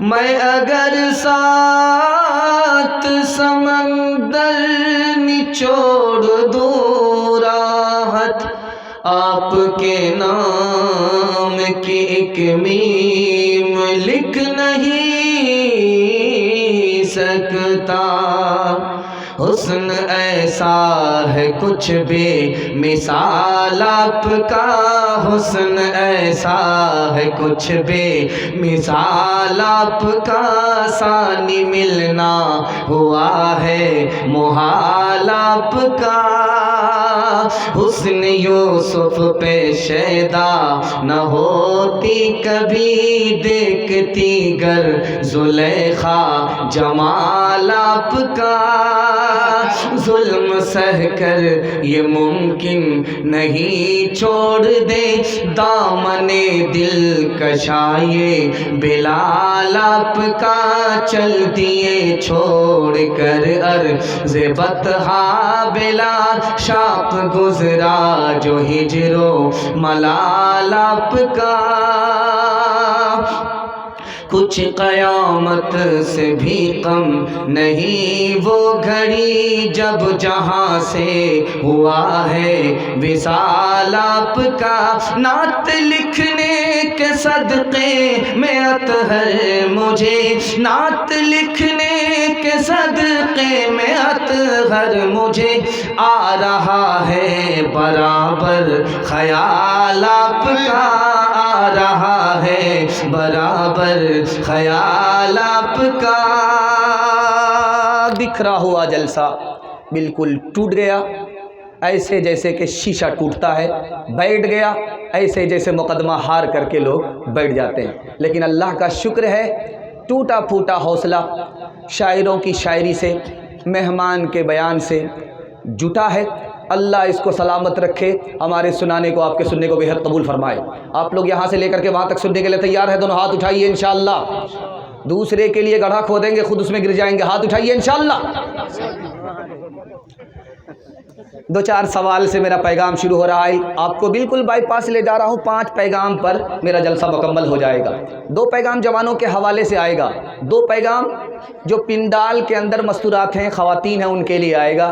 میں اگر سات سمندر نچوڑ دوں راحت آپ کے نام کی ایک میم لکھ نہیں سکتا۔ حسن ایسا ہے کچھ بے مثال آپ کا، حسن ایسا ہے کچھ بے مثال آپ کا، ثانی ملنا ہوا ہے محال آپ کا۔ حسن یوسف پہ شیدا نہ ہوتی کبھی، دیکھتی گر زلیخا جمال آپ کا۔ ظلم سہ کر یہ ممکن نہیں چھوڑ دے دامن دل کشائے بلال آپ کا، چل دیے چھوڑ کر عرض بطحا بلال، شاپ گزرا جو ہجر و ملال آپ کا۔ کچھ قیامت سے بھی کم نہیں وہ گھڑی، جب جہاں سے ہوا ہے وصال آپ کا۔ نعت لکھنے کے صدقے میں اطہر مجھے، نعت لکھنے کے صدقے میں اطہر مجھے آ رہا ہے برابر خیال آپ کا، آ رہا ہے برابر خیال آپ کا۔ دکھ رہا ہوا جلسہ بالکل ٹوٹ گیا، ایسے جیسے کہ شیشہ ٹوٹتا ہے، بیٹھ گیا ایسے جیسے مقدمہ ہار کر کے لوگ بیٹھ جاتے ہیں۔ لیکن اللہ کا شکر ہے ٹوٹا پھوٹا حوصلہ شاعروں کی شاعری سے، مہمان کے بیان سے جٹا ہے۔ اللہ اس کو سلامت رکھے، ہمارے سنانے کو آپ کے سننے کو بہت قبول فرمائے۔ آپ لوگ یہاں سے لے کر کے وہاں تک سننے کے لیے تیار ہیں؟ دونوں ہاتھ اٹھائیے انشاءاللہ۔ دوسرے کے لیے گڑھا کھودیں گے خود اس میں گر جائیں گے، ہاتھ اٹھائیے انشاءاللہ۔ دو چار سوال سے میرا پیغام شروع ہو رہا ہے، آپ کو بالکل بائی پاس لے جا رہا ہوں، 5 پیغام پر میرا جلسہ مکمل ہو جائے گا۔ 2 پیغام جوانوں کے حوالے سے آئے گا، 2 پیغام جو پنڈال کے اندر مستورات ہیں، خواتین ہیں، ان کے لیے آئے گا،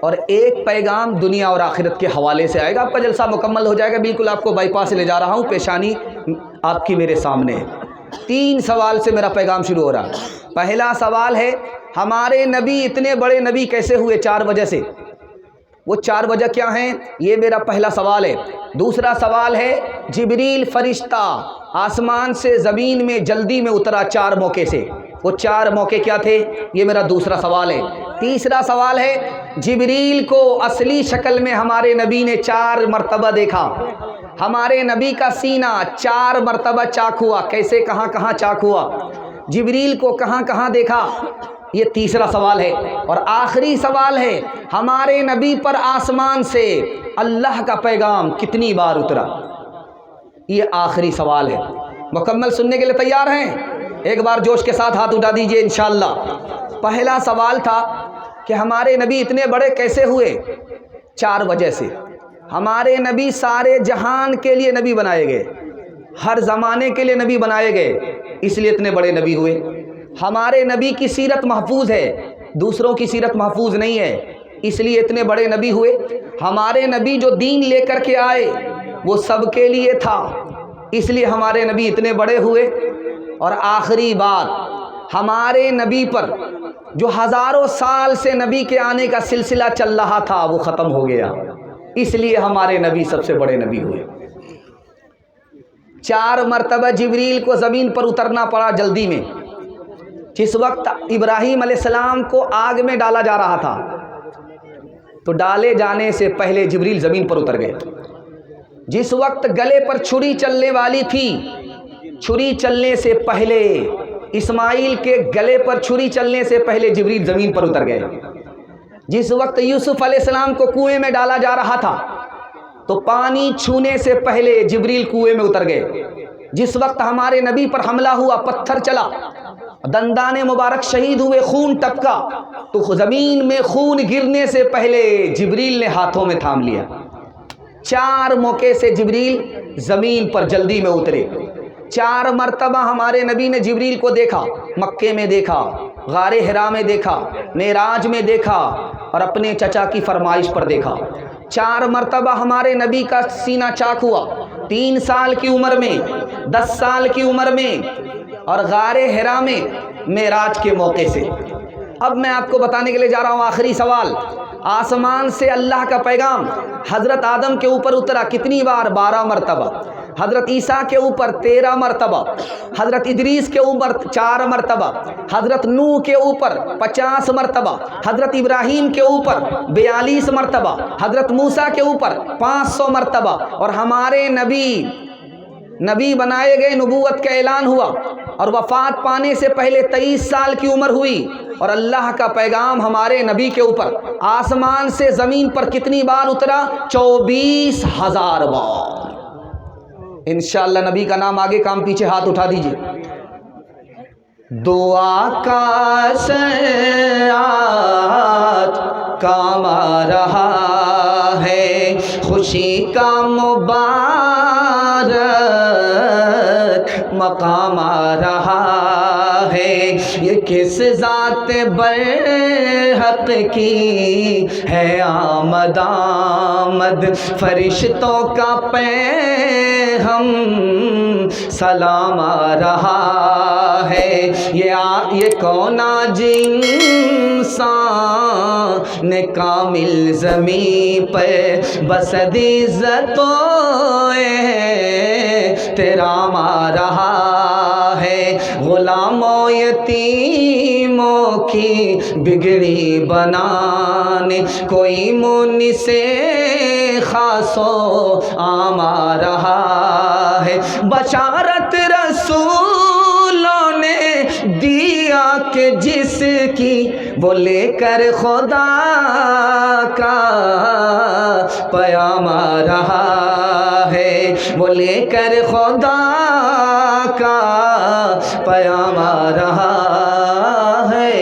اور 1 پیغام دنیا اور آخرت کے حوالے سے آئے گا۔ آپ کا جلسہ مکمل ہو جائے گا، بالکل آپ کو بائی پاس لے جا رہا ہوں، پیشانی آپ کی میرے سامنے ہے۔ 3 سوال سے میرا پیغام شروع ہو رہا ہے۔ پہلا سوال ہے ہمارے نبی اتنے بڑے نبی کیسے ہوئے؟ 4 وجہ سے۔ وہ 4 وجہ کیا ہیں؟ یہ میرا پہلا سوال ہے۔ دوسرا سوال ہے جبریل فرشتہ آسمان سے زمین میں جلدی میں اترا 4 موقع سے، وہ 4 موقع کیا تھے؟ یہ میرا دوسرا سوال ہے۔ تیسرا سوال ہے جبریل کو اصلی شکل میں ہمارے نبی نے 4 مرتبہ دیکھا، ہمارے نبی کا سینہ 4 مرتبہ چاک ہوا، کیسے کہاں کہاں چاک ہوا، جبریل کو کہاں کہاں دیکھا، یہ تیسرا سوال ہے۔ اور آخری سوال ہے ہمارے نبی پر آسمان سے اللہ کا پیغام کتنی بار اترا، یہ آخری سوال ہے۔ مکمل سننے کے لیے تیار ہیں؟ ایک بار جوش کے ساتھ ہاتھ اٹھا دیجئے انشاءاللہ۔ پہلا سوال تھا کہ ہمارے نبی اتنے بڑے کیسے ہوئے؟ 4 وجہ سے۔ ہمارے نبی سارے جہان کے لیے نبی بنائے گئے، ہر زمانے کے لیے نبی بنائے گئے، اس لیے اتنے بڑے نبی ہوئے۔ ہمارے نبی کی سیرت محفوظ ہے، دوسروں کی سیرت محفوظ نہیں ہے، اس لیے اتنے بڑے نبی ہوئے۔ ہمارے نبی جو دین لے کر کے آئے وہ سب کے لیے تھا، اس لیے ہمارے نبی اتنے بڑے ہوئے۔ اور آخری بات، ہمارے نبی پر جو ہزاروں سال سے نبی کے آنے کا سلسلہ چل رہا تھا وہ ختم ہو گیا، اس لیے ہمارے نبی سب سے بڑے نبی ہوئے۔ 4 مرتبہ جبریل کو زمین پر اترنا پڑا جلدی میں۔ جس وقت ابراہیم علیہ السلام کو آگ میں ڈالا جا رہا تھا تو ڈالے جانے سے پہلے جبریل زمین پر اتر گئے۔ جس وقت گلے پر چھری چلنے والی تھی، چھری چلنے سے پہلے اسماعیل کے گلے پر چھری چلنے سے پہلے جبریل زمین پر اتر گئے۔ جس وقت یوسف علیہ السلام کو کنویں میں ڈالا جا رہا تھا تو پانی چھونے سے پہلے جبریل کنویں میں اتر گئے۔ جس وقت ہمارے نبی پر حملہ ہوا، پتھر چلا، دندان مبارک شہید ہوئے، خون ٹپکا، تو زمین میں خون گرنے سے پہلے جبریل نے ہاتھوں میں تھام لیا۔ 4 موقع سے جبریل زمین پر جلدی میں اترے۔ 4 مرتبہ ہمارے نبی نے جبریل کو دیکھا، مکے میں دیکھا، غار حرا میں دیکھا، معراج میں دیکھا اور اپنے چچا کی فرمائش پر دیکھا۔ 4 مرتبہ ہمارے نبی کا سینہ چاک ہوا، 3 سال کی عمر میں، 10 سال کی عمر میں اور غار حرا میں معراج کے موقع سے۔ اب میں آپ کو بتانے کے لیے جا رہا ہوں آخری سوال۔ آسمان سے اللہ کا پیغام حضرت آدم کے اوپر اترا کتنی بار؟ 12 مرتبہ۔ حضرت عیسیٰ کے اوپر 13 مرتبہ، حضرت ادریس کے اوپر 4 مرتبہ، حضرت نوح کے اوپر 50 مرتبہ، حضرت ابراہیم کے اوپر 42 مرتبہ، حضرت موسیٰ کے اوپر 500 مرتبہ، اور ہمارے نبی بنائے گئے، نبوت کا اعلان ہوا اور وفات پانے سے پہلے 23 سال کی عمر ہوئی، اور اللہ کا پیغام ہمارے نبی کے اوپر آسمان سے زمین پر کتنی بار اترا؟ 24,000 بار۔ انشاءاللہ نبی کا نام آگے، کام پیچھے، ہاتھ اٹھا دیجئے۔ دعا کا ساتھ کام آ رہا ہے، خوشی کا مبارک مقام آ رہا ہے، یہ کس ذات برحق کی ہے آمد آمد، فرشتوں کا پیغام سلام آ رہا ہے، یہ کون آج انسان کامل زمین پر بسد عزت و احترام آ رہا ہے، غلاموں یتیموں کی بگڑی بنانے کوئی منی سے خاص و عام آ رہا ہے، بشارت رسولوں نے دیا کہ جس کی وہ لے کر خدا کا پیام آ رہا ہے، وہ لے کر خدا کا پیام آ رہا ہے۔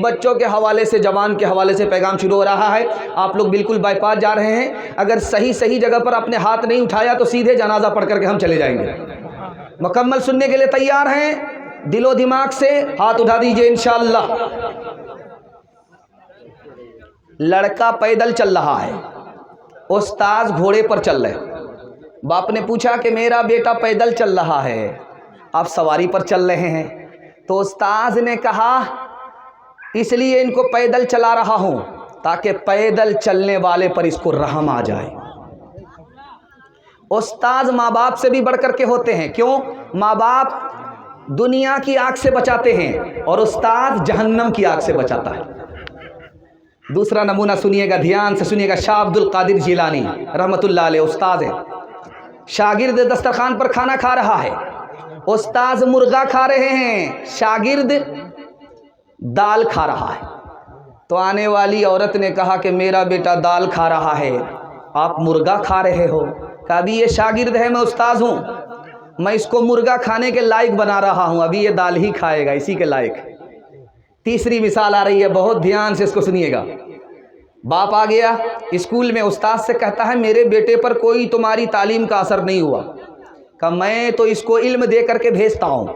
بچوں کے حوالے سے، جوان کے حوالے سے پیغام شروع ہو رہا ہے۔ آپ لوگ بالکل بائی پاس جا رہے ہیں، اگر صحیح جگہ پر اپنے ہاتھ نہیں اٹھایا تو سیدھے جنازہ پڑھ کر کے ہم چلے جائیں گے۔ مکمل سننے کے لیے تیار ہیں؟ دل و دماغ سے ہاتھ اٹھا دیجئے انشاءاللہ۔ لڑکا پیدل چل رہا ہے، استاذ گھوڑے پر چل رہے۔ باپ نے پوچھا کہ میرا بیٹا پیدل چل رہا ہے، آپ سواری پر چل رہے ہیں، تو استاذ نے کہا اس لیے ان کو پیدل چلا رہا ہوں تاکہ پیدل چلنے والے پر اس کو رحم آ جائے۔ استاذ ماں باپ سے بھی بڑھ کر کے ہوتے ہیں، کیوں؟ ماں باپ دنیا کی آگ سے بچاتے ہیں اور استاذ جہنم کی آگ سے بچاتا ہے۔ دوسرا نمونہ سنیے گا، دھیان سے سنیے گا۔ شاہ عبد القادر جیلانی رحمۃ اللہ علیہ استاذ ہیں، شاگرد دسترخوان پر کھانا کھا رہا ہے، استاذ مرغا کھا رہے ہیں، شاگرد دال کھا رہا ہے۔ تو آنے والی عورت نے کہا کہ میرا بیٹا دال کھا رہا ہے، آپ مرغا کھا رہے ہو۔ کہا ابھی یہ شاگرد ہے، میں استاذ ہوں، میں اس کو مرغا کھانے کے لائق بنا رہا ہوں، ابھی یہ دال ہی کھائے گا، اسی کے لائق۔ تیسری مثال آ رہی ہے، بہت دھیان سے اس کو سنیے گا۔ باپ آ گیا اسکول میں، استاذ سے کہتا ہے میرے بیٹے پر کوئی تمہاری تعلیم کا اثر نہیں ہوا۔ کہ میں تو اس کو علم دے کر کے بھیجتا ہوں،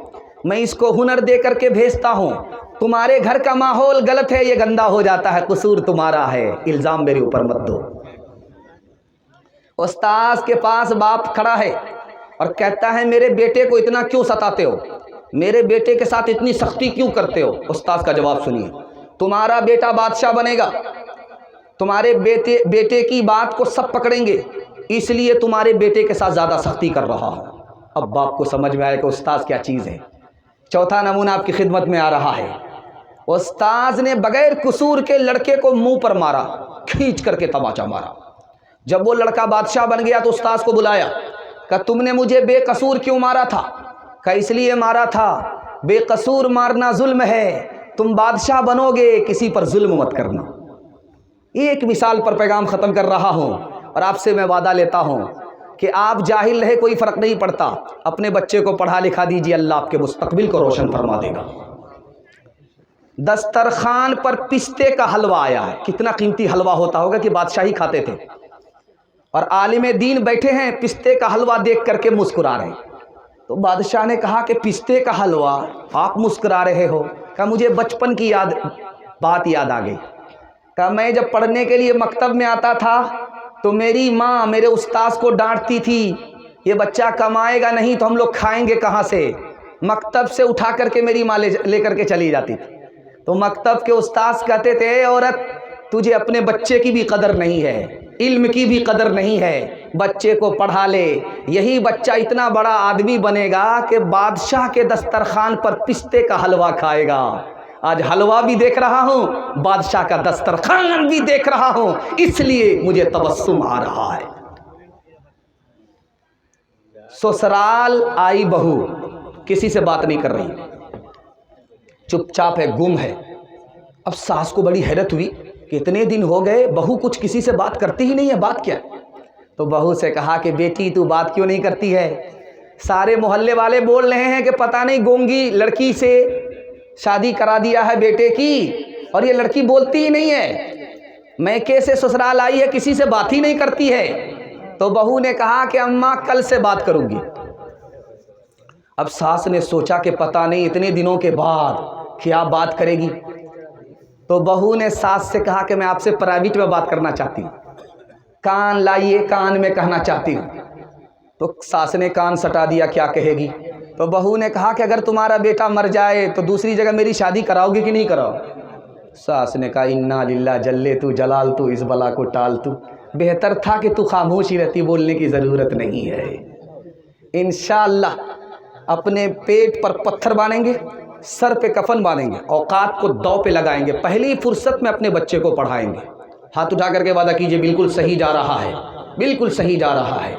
میں اس کو ہنر دے کر کے بھیجتا ہوں، تمہارے گھر کا ماحول غلط ہے، یہ گندا ہو جاتا ہے، قصور تمہارا ہے، الزام میرے اوپر مت دو۔ استاذ کے پاس باپ کھڑا ہے اور کہتا ہے میرے بیٹے کو اتنا کیوں ستاتے ہو، میرے بیٹے کے ساتھ اتنی سختی کیوں کرتے ہو؟ استاذ کا جواب سنیے، تمہارا بیٹا بادشاہ بنے گا، تمہارے بیٹے کی بات کو سب پکڑیں گے، اس لیے تمہارے بیٹے کے ساتھ زیادہ سختی کر رہا ہوں۔ اب باپ کو سمجھ میں آئے کہ استاذ کیا چیز ہے۔ چوتھا نمونہ آپ کی خدمت میں آ رہا ہے۔ استاذ نے بغیر قصور کے لڑکے کو منہ پر مارا، کھینچ کر کے تماچا مارا۔ جب وہ لڑکا بادشاہ بن گیا تو استاذ کو بلایا، کہ تم نے مجھے بے قصور کیوں مارا تھا؟ کہ اس لیے مارا تھا، بے قصور مارنا ظلم ہے، تم بادشاہ بنو گے کسی پر ظلم مت کرنا۔ ایک مثال پر پیغام ختم کر رہا ہوں، اور آپ سے میں وعدہ لیتا ہوں کہ آپ جاہل رہے کوئی فرق نہیں پڑتا، اپنے بچے کو پڑھا لکھا دیجیے، اللہ آپ کے مستقبل کو روشن فرما دے گا۔ دسترخوان پر پستے کا حلوہ آیا ہے، کتنا قیمتی حلوہ ہوتا ہوگا کہ بادشاہی کھاتے تھے۔ اور عالم دین بیٹھے ہیں پستے کا حلوہ دیکھ کر کے مسکرا رہے ہیں۔ تو بادشاہ نے کہا کہ پستے کا حلوہ آپ مسکرا رہے ہو؟ کہا مجھے بچپن کی بات یاد آ گئی۔ کہا میں جب پڑھنے کے لیے مکتب میں آتا تھا تو میری ماں میرے استاذ کو ڈانٹتی تھی، یہ بچہ کمائے گا نہیں تو ہم لوگ کھائیں گے کہاں سے؟ مکتب سے اٹھا کر کے میری ماں لے کر کے چلی جاتی تھی۔ تو مکتب کے استاذ کہتے تھے اے عورت تجھے اپنے بچے کی بھی قدر نہیں ہے، علم کی بھی قدر نہیں ہے، بچے کو پڑھا لے، یہی بچہ اتنا بڑا آدمی بنے گا کہ بادشاہ کے دسترخوان پر پستے کا حلوہ کھائے گا۔ آج حلوہ بھی دیکھ رہا ہوں، بادشاہ کا دسترخوان بھی دیکھ رہا ہوں، اس لیے مجھے تبسم آ رہا ہے۔ سسرال آئی بہو، کسی سے بات نہیں کر رہی، چپ چاپ ہے، گم ہے۔ اب ساس کو بڑی حیرت ہوئی کہ اتنے دن ہو گئے بہو کچھ کسی سے بات کرتی ہی نہیں ہے، بات کیا ہے؟ تو بہو سے کہا کہ بیٹی تو بات کیوں نہیں کرتی ہے؟ سارے محلے والے بول رہے ہیں کہ پتہ نہیں گونگی لڑکی سے شادی کرا دیا ہے بیٹے کی، اور یہ لڑکی بولتی ہی نہیں ہے، میکے سے سسرال آئی ہے کسی سے بات ہی نہیں کرتی ہے۔ تو بہو نے کہا کہ اماں کل سے بات کروں گی۔ اب ساس نے سوچا کہ پتہ نہیں اتنے دنوں کے بعد کیا بات کرے گی، تو بہو نے ساس سے کہا کہ میں آپ سے پرائیویٹ میں بات کرنا چاہتی ہوں، کان لائیے، کان میں کہنا چاہتی ہوں۔ تو ساس نے کان سٹا دیا، کیا کہے گی؟ تو بہو نے کہا کہ اگر تمہارا بیٹا مر جائے تو دوسری جگہ میری شادی کراؤ گی کہ نہیں کراؤ؟ ساس نے کہا انا للہ جلے تو جلال تو اس بلا کو ٹال تو، بہتر تھا کہ تو خاموش ہی رہتی، بولنے کی ضرورت نہیں ہے۔ انشاءاللہ اپنے پیٹ پر پتھر باندھیں گے، سر پہ کفن باندھیں گے، اوقات کو دو پہ لگائیں گے، پہلی فرصت میں اپنے بچے کو پڑھائیں گے۔ ہاتھ اٹھا کر کے وعدہ کیجئے بالکل صحیح جا رہا ہے، بالکل صحیح جا رہا ہے۔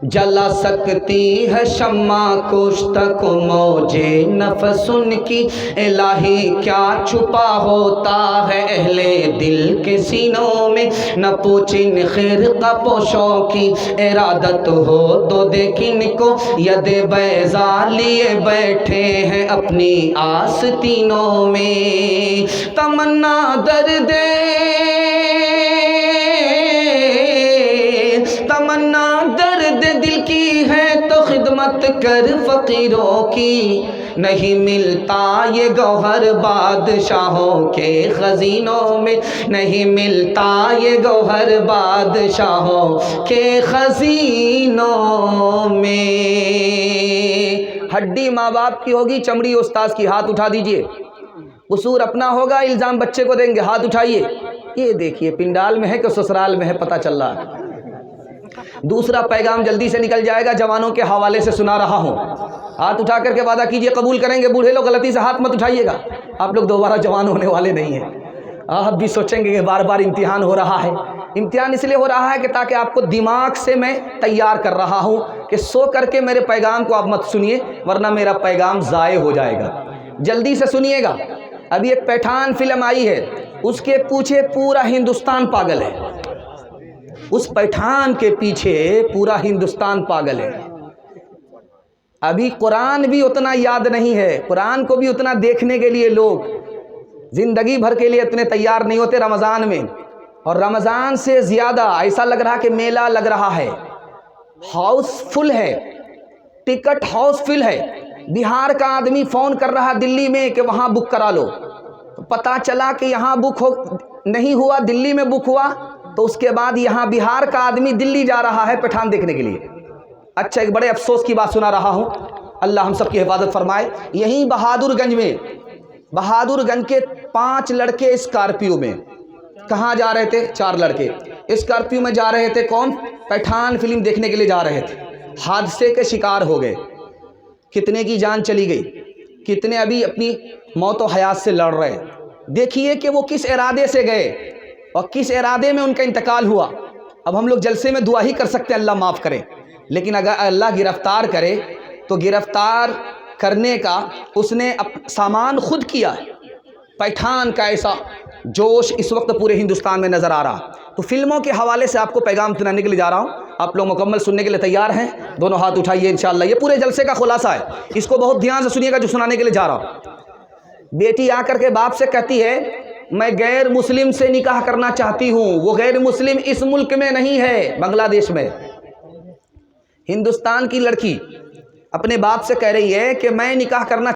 جلا سکتی ہے شمع کشت کو موجے نفس ان کی، الہی کیا چھپا ہوتا ہے اہل دل کے سینوں میں، نہ پوچھن خرقہ پوشوں کی ارادت ہو تو دیکھن کو، ید بیضا لیے بیٹھے ہیں اپنی آستینوں میں، تمنا درد دل کی ہے تو خدمت کر فقیروں کی، نہیں ملتا یہ گوہر بادشاہوں کے خزینوں میں، نہیں ملتا یہ گوہر بادشاہوں کے خزینوں میں۔ ہڈی ماں باپ کی ہوگی، چمڑی استاذ کی، ہاتھ اٹھا دیجئے۔ قصور اپنا ہوگا، الزام بچے کو دیں گے، ہاتھ اٹھائیے۔ یہ دیکھیے پنڈال میں ہے کہ سسرال میں ہے پتہ چل رہا ہے۔ دوسرا پیغام جلدی سے نکل جائے گا، جوانوں کے حوالے سے سنا رہا ہوں، ہاتھ اٹھا کر کے وعدہ کیجئے قبول کریں گے۔ بوڑھے لوگ غلطی سے ہاتھ مت اٹھائیے گا، آپ لوگ دوبارہ جوان ہونے والے نہیں ہیں۔ آپ بھی سوچیں گے کہ بار بار امتحان ہو رہا ہے۔ امتحان اس لیے ہو رہا ہے کہ تاکہ آپ کو دماغ سے میں تیار کر رہا ہوں کہ سو کر کے میرے پیغام کو آپ مت سنیے، ورنہ میرا پیغام ضائع ہو جائے گا۔ جلدی سے سنیے گا۔ ابھی ایک پٹھان فلم آئی ہے، اس کے پیچھے پورا ہندوستان پاگل ہے، اس پٹھان کے پیچھے پورا ہندوستان پاگل ہے۔ ابھی قرآن بھی اتنا یاد نہیں ہے، قرآن کو بھی اتنا دیکھنے کے لیے لوگ زندگی بھر کے لیے اتنے تیار نہیں ہوتے رمضان میں، اور رمضان سے زیادہ ایسا لگ رہا کہ میلہ لگ رہا ہے، ہاؤس فل ہے، ٹکٹ ہاؤس فل ہے۔ بہار کا آدمی فون کر رہا دلی میں کہ وہاں بک کرا لو، پتہ چلا کہ یہاں بک نہیں ہوا، دلی میں بک ہوا، تو اس کے بعد یہاں بہار کا آدمی دلی جا رہا ہے پٹھان دیکھنے کے لیے۔ اچھا ایک بڑے افسوس کی بات سنا رہا ہوں، اللہ ہم سب کی حفاظت فرمائے۔ یہیں بہادر گنج میں، بہادر گنج کے 5 لڑکے اسکارپیو میں کہاں جا رہے تھے؟ 4 لڑکے اسکارپیو میں جا رہے تھے، کون؟ پٹھان فلم دیکھنے کے لیے جا رہے تھے، حادثے کے شکار ہو گئے، کتنے کی جان چلی گئی، کتنے ابھی اپنی موت و حیات سے لڑ رہے۔ دیکھیے کہ وہ کس ارادے سے گئے اور کس ارادے میں ان کا انتقال ہوا۔ اب ہم لوگ جلسے میں دعا ہی کر سکتے ہیں اللہ معاف کرے، لیکن اگر اللہ گرفتار کرے تو گرفتار کرنے کا اس نے سامان خود کیا ہے۔ پٹھان کا ایسا جوش اس وقت پورے ہندوستان میں نظر آ رہا۔ تو فلموں کے حوالے سے آپ کو پیغام سنانے کے لیے جا رہا ہوں، آپ لوگ مکمل سننے کے لیے تیار ہیں؟ دونوں ہاتھ اٹھائیے انشاءاللہ۔ یہ پورے جلسے کا خلاصہ ہے، اس کو بہت دھیان سے سنیے گا جو سنانے کے لیے جا رہا ہوں۔ بیٹی آ کر کے باپ سے کہتی ہے میں غیر مسلم سے نکاح کرنا چاہتی ہوں، وہ غیر مسلم اس ملک میں نہیں ہے، بنگلہ دیش میں۔ ہندوستان کی لڑکی اپنے باپ سے کہہ رہی ہے کہ میں نکاح کرنا